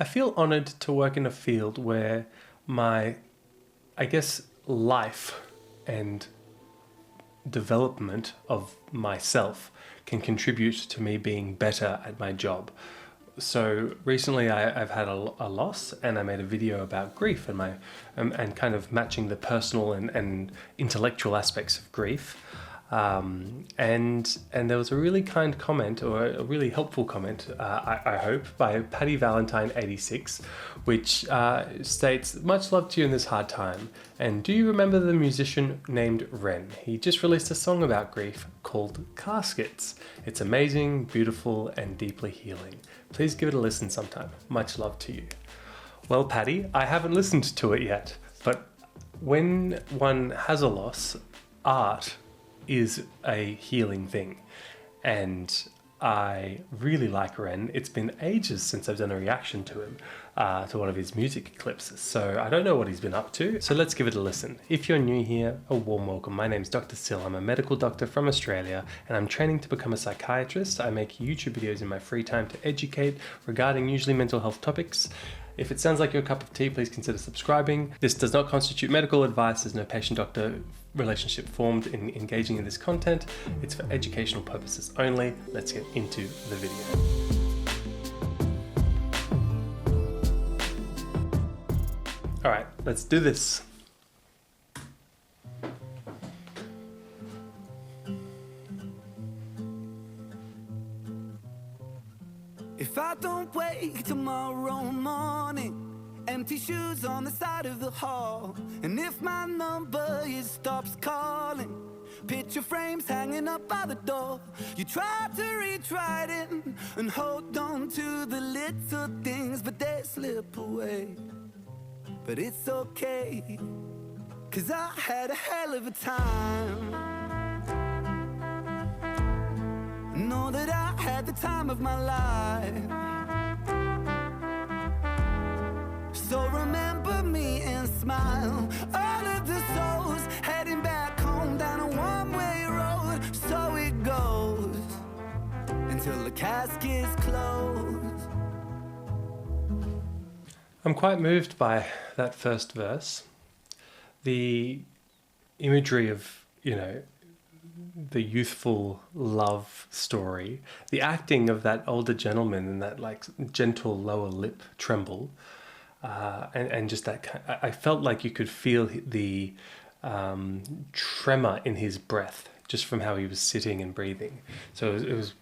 I feel honoured to work in a field where my, I guess, life and development of myself can contribute to me being better at my job. So recently I've had a loss, and I made a video about grief and and kind of matching the personal and intellectual aspects of grief. And there was a really kind comment, or a really helpful comment, I hope, by Patty Valentine 86, which states, "Much love to you in this hard time. And do you remember the musician named Ren? He just released a song about grief called Caskets. It's amazing, beautiful, and deeply healing. Please give it a listen sometime. Much love to you." Well, Patty, I haven't listened to it yet, but when one has a loss, art is a healing thing, and I really like Ren. It's been ages since I've done a reaction to him, to one of his music clips, so I don't know what he's been up to, so let's give it a listen. If you're new here, a warm welcome. My name's Dr. Sil. I'm a medical doctor from Australia, and I'm training to become a psychiatrist. I make YouTube videos in my free time to educate regarding usually mental health topics. If it sounds like your cup of tea, please consider subscribing. This does not constitute medical advice. There's no patient-doctor relationship formed in engaging in this content. It's for educational purposes only. Let's get into the video. All right, let's do this. If I don't wake tomorrow morning, empty shoes on the side of the hall, and if my number stops calling, picture frames hanging up by the door, you try to reach right in and hold on to the little things, but they slip away. But it's okay, 'cause I had a hell of a time. Know that I had the time of my life. So remember me and smile. All of the souls heading back home down a one-way road. So it goes until the caskets close. I'm quite moved by that first verse. The imagery of, the youthful love story, the acting of that older gentleman and that like gentle lower lip tremble, and just that, I felt like you could feel the tremor in his breath just from how he was sitting and breathing. So it was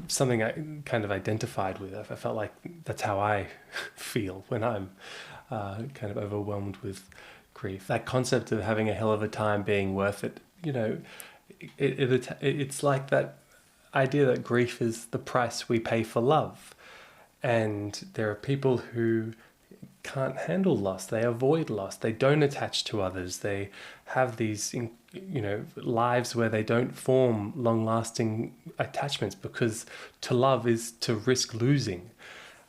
something I kind of identified with. I felt like that's how I feel when I'm kind of overwhelmed with grief. That concept of having a hell of a time being worth it, it's like that idea that grief is the price we pay for love. And there are people who can't handle loss. They avoid loss. They don't attach to others. They have these, lives where they don't form long-lasting attachments, because to love is to risk losing.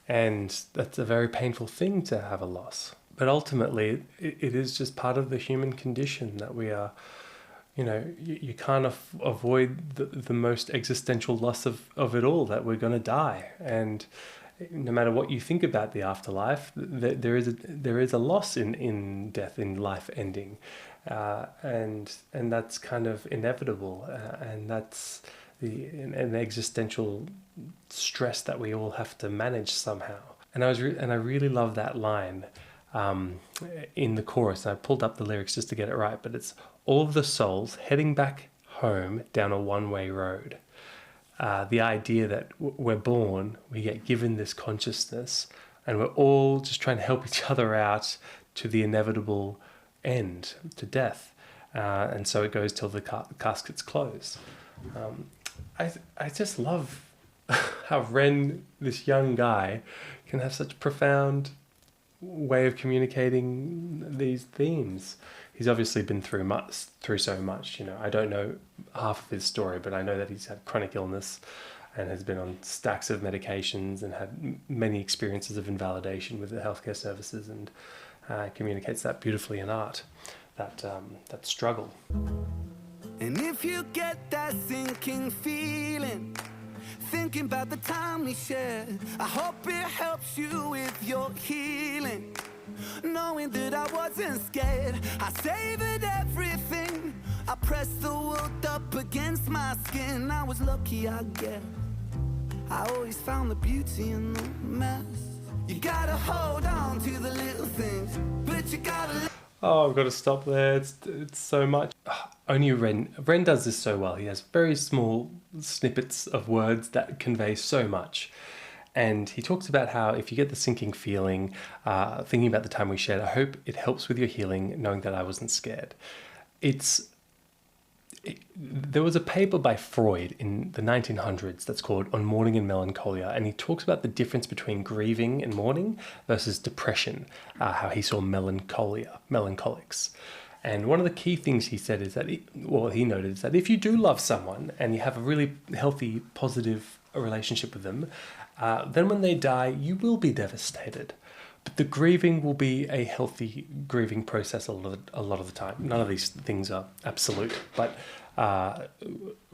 And that's a very painful thing, to have a loss. But ultimately, it is just part of the human condition that we are, you can't avoid the most existential loss of it all, that we're going to die. And no matter what you think about the afterlife, there is a loss in death, in life ending, and that's kind of inevitable, and that's an existential stress that we all have to manage somehow. And I really love that line in the chorus. I pulled up the lyrics just to get it right, but it's all of the souls heading back home down a one-way road. The idea that we're born, we get given this consciousness, and we're all just trying to help each other out to the inevitable end, to death. And so it goes till the caskets close. I just love how Ren, this young guy, can have such profound way of communicating these themes. He's obviously been through so much. I don't know half of his story, but I know that he's had chronic illness and has been on stacks of medications and had many experiences of invalidation with the healthcare services, and communicates that beautifully in art, that struggle. And if you get that sinking feeling, thinking about the time we shared. I hope it helps you with your healing. Knowing that I wasn't scared, I savored everything. I pressed the world up against my skin. I was lucky, I guess. I always found the beauty in the mess. You gotta hold on to the little things, but you gotta... Oh, I've got to stop there. It's so much. Only Ren does this so well. He has very small snippets of words that convey so much. And he talks about how if you get the sinking feeling, thinking about the time we shared, I hope it helps with your healing, knowing that I wasn't scared. There was a paper by Freud in the 1900s that's called On Mourning and Melancholia, and he talks about the difference between grieving and mourning versus depression, how he saw melancholics. And one of the key things he said is that, he noted is that if you do love someone and you have a really healthy, positive relationship with them, then when they die, you will be devastated. But the grieving will be a healthy grieving process a lot of the time. None of these things are absolute, but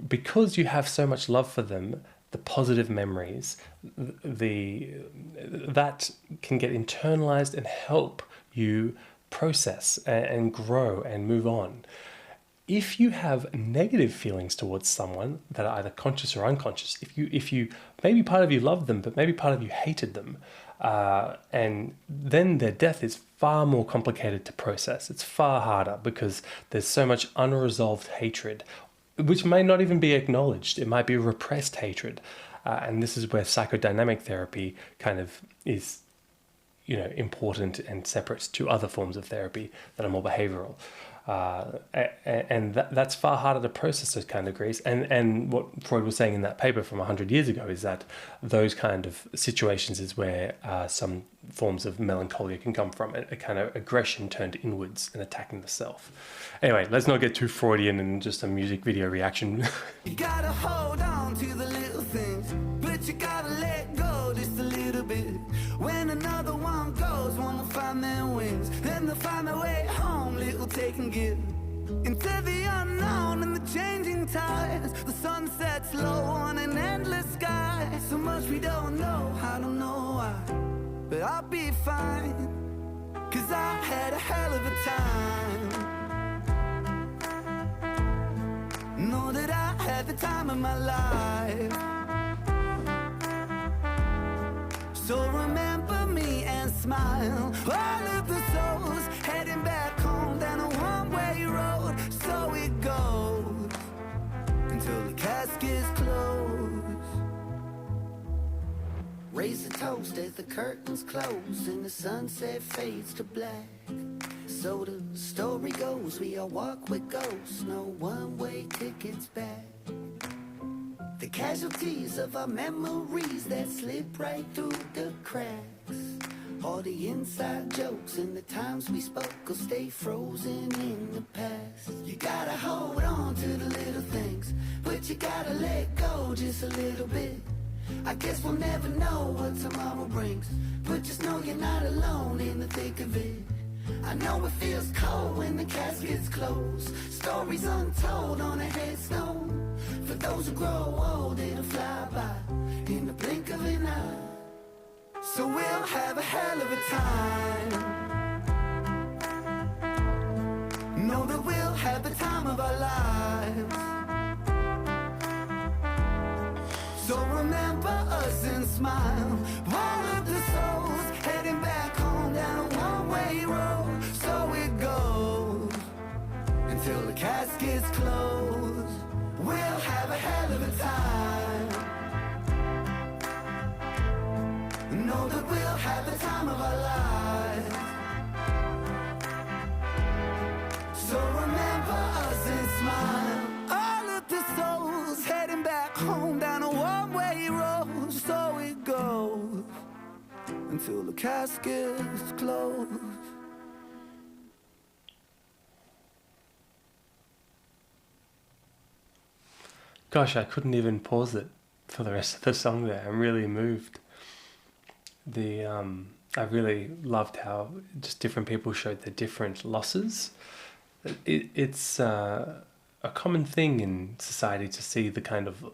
because you have so much love for them, the positive memories, that can get internalized and help you process and grow and move on. If you have negative feelings towards someone that are either conscious or unconscious, if you maybe part of you loved them, but maybe part of you hated them, and then their death is far more complicated to process. It's far harder because there's so much unresolved hatred, which may not even be acknowledged. It might be repressed hatred. And this is where psychodynamic therapy kind of is, important and separate to other forms of therapy that are more behavioral. And that's far harder to process, those kind of griefs. And what Freud was saying in that paper from 100 years ago is that those kind of situations is where some forms of melancholia can come from, a kind of aggression turned inwards and attacking the self. Anyway, let's not get too Freudian and just a music video reaction. You gotta hold on to the little things, but you gotta let go just a little bit. When another one goes, one will find their wings, then they'll find their way home, little take and give. Into the unknown and the changing tides, the sun sets low on an endless sky. So much we don't know, I don't know why, but I'll be fine, 'cause I had a hell of a time. Know that I had the time of my life. So remember me and smile. All of the souls heading back home down a one-way road. So it goes until the caskets close. Raise a toast as the curtains close and the sunset fades to black. So the story goes, we all walk with ghosts, no one-way tickets back. The casualties of our memories that slip right through the cracks. All the inside jokes and the times we spoke will stay frozen in the past. You gotta hold on to the little things, but you gotta let go just a little bit. I guess we'll never know what tomorrow brings, but just know you're not alone in the thick of it. I know it feels cold when the caskets close. Stories untold on a headstone. For those who grow old, it'll fly by in the blink of an eye. So we'll have a hell of a time. Know that we'll have the time of our lives. So remember us and smile. All of the souls heading back home down a one-way road. So it goes until the caskets close. We'll have a hell of a time. Know that we'll have the time of our lives. So remember us and smile. All of the souls heading back home down a one-way road. So it goes until the caskets close. Gosh, I couldn't even pause it for the rest of the song there. I'm really moved. I really loved how just different people showed their different losses. It's a common thing in society to see the kind of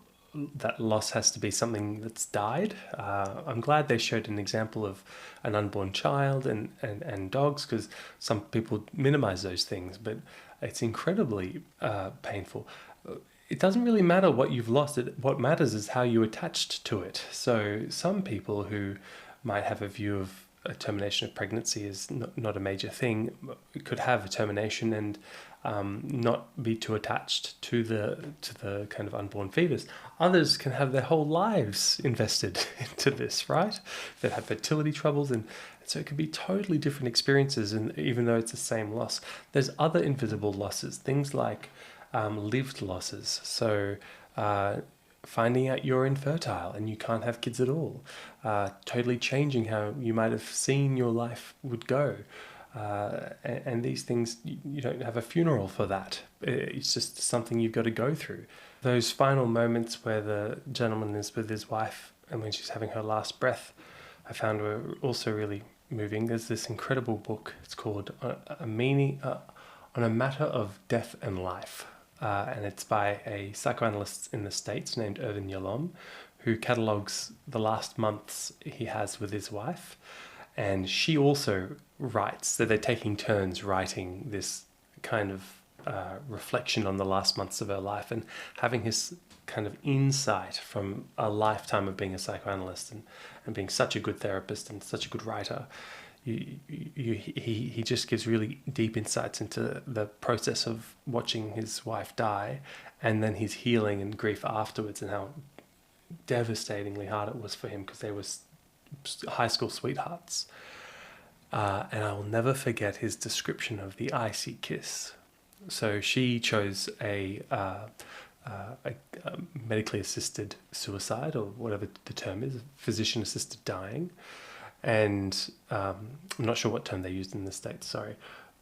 that loss has to be something that's died. I'm glad they showed an example of an unborn child and dogs, because some people minimize those things, but it's incredibly painful. It doesn't really matter what you've lost. What matters is how you attached to it. So some people who might have a view of a termination of pregnancy is not a major thing, could have a termination and not be too attached to the kind of unborn fetus. Others can have their whole lives invested into this, right? They have fertility troubles, and so it can be totally different experiences. And even though it's the same loss, there's other invisible losses, things like lived losses. So finding out you're infertile and you can't have kids at all, totally changing how you might have seen your life would go. And these things, you don't have a funeral for that. It's just something you've got to go through. Those final moments where the gentleman is with his wife and when she's having her last breath, I found were also really moving. There's this incredible book. It's called On a Matter of Death and Life. And it's by a psychoanalyst in the States named Irvin Yalom, who catalogues the last months he has with his wife. And she also writes, so they're taking turns writing this kind of reflection on the last months of her life, and having his kind of insight from a lifetime of being a psychoanalyst and being such a good therapist and such a good writer. He just gives really deep insights into the process of watching his wife die, and then his healing and grief afterwards, and how devastatingly hard it was for him, because they were high school sweethearts. And I will never forget his description of the icy kiss. So she chose a medically assisted suicide, or whatever the term is, physician assisted dying. And I'm not sure what term they used in the States, sorry,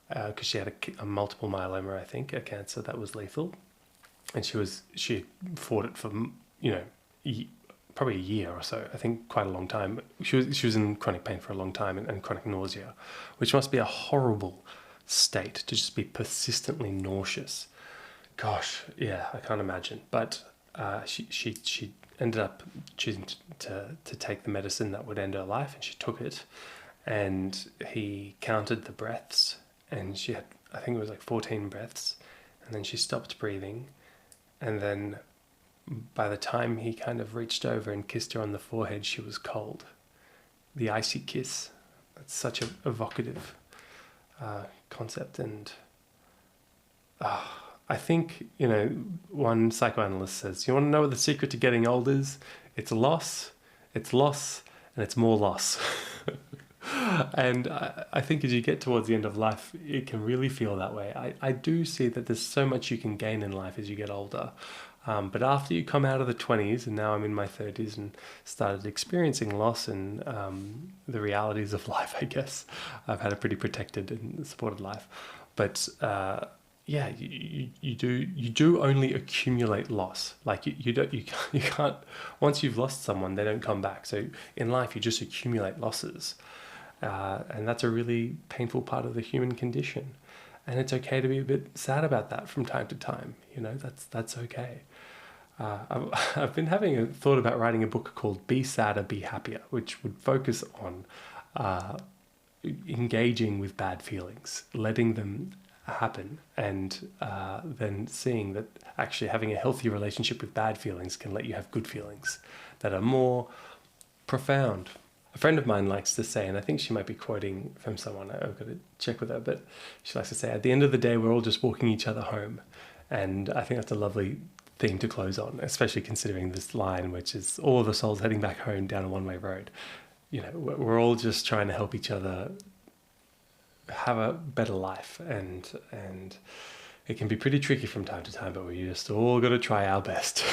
because she had a multiple myeloma, I think, a cancer that was lethal. And she fought it for, probably a year or so, I think quite a long time. She was in chronic pain for a long time, and chronic nausea, which must be a horrible state, to just be persistently nauseous. Gosh, yeah, I can't imagine. But she ended up choosing to take the medicine that would end her life, and she took it. And he counted the breaths, and she had, I think it was like 14 breaths, and then she stopped breathing. And then by the time he kind of reached over and kissed her on the forehead, she was cold. The icy kiss. That's such an evocative concept. And I think, one psychoanalyst says, you want to know what the secret to getting old is? It's loss, and it's more loss. And I think as you get towards the end of life, it can really feel that way. I do see that there's so much you can gain in life as you get older. But after you come out of the 20s, and now I'm in my 30s and started experiencing loss and the realities of life, I guess. I've had a pretty protected and supported life. But you do only accumulate loss. Like you can't, once you've lost someone, they don't come back. So in life, you just accumulate losses. And that's a really painful part of the human condition. And it's okay to be a bit sad about that from time to time. That's okay. I've been having a thought about writing a book called Be Sadder, Be Happier, which would focus on engaging with bad feelings, letting them happen, and then seeing that actually having a healthy relationship with bad feelings can let you have good feelings that are more profound. A friend of mine likes to say, and I think she might be quoting from someone, I've got to check with her, but she likes to say, at the end of the day, we're all just walking each other home. And I think that's a lovely theme to close on, especially considering this line, which is all the souls heading back home down a one-way road. We're all just trying to help each other have a better life, and it can be pretty tricky from time to time, but we just all got to try our best.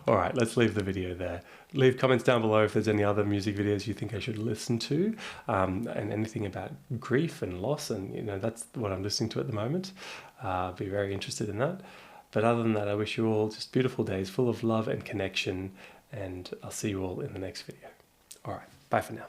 All right, let's leave the video there. Leave comments down below if there's any other music videos you think I should listen to, and anything about grief and loss, and that's what I'm listening to at the moment. I'll be very interested in that. But other than that, I wish you all just beautiful days full of love and connection, and I'll see you all in the next video. All right, bye for now.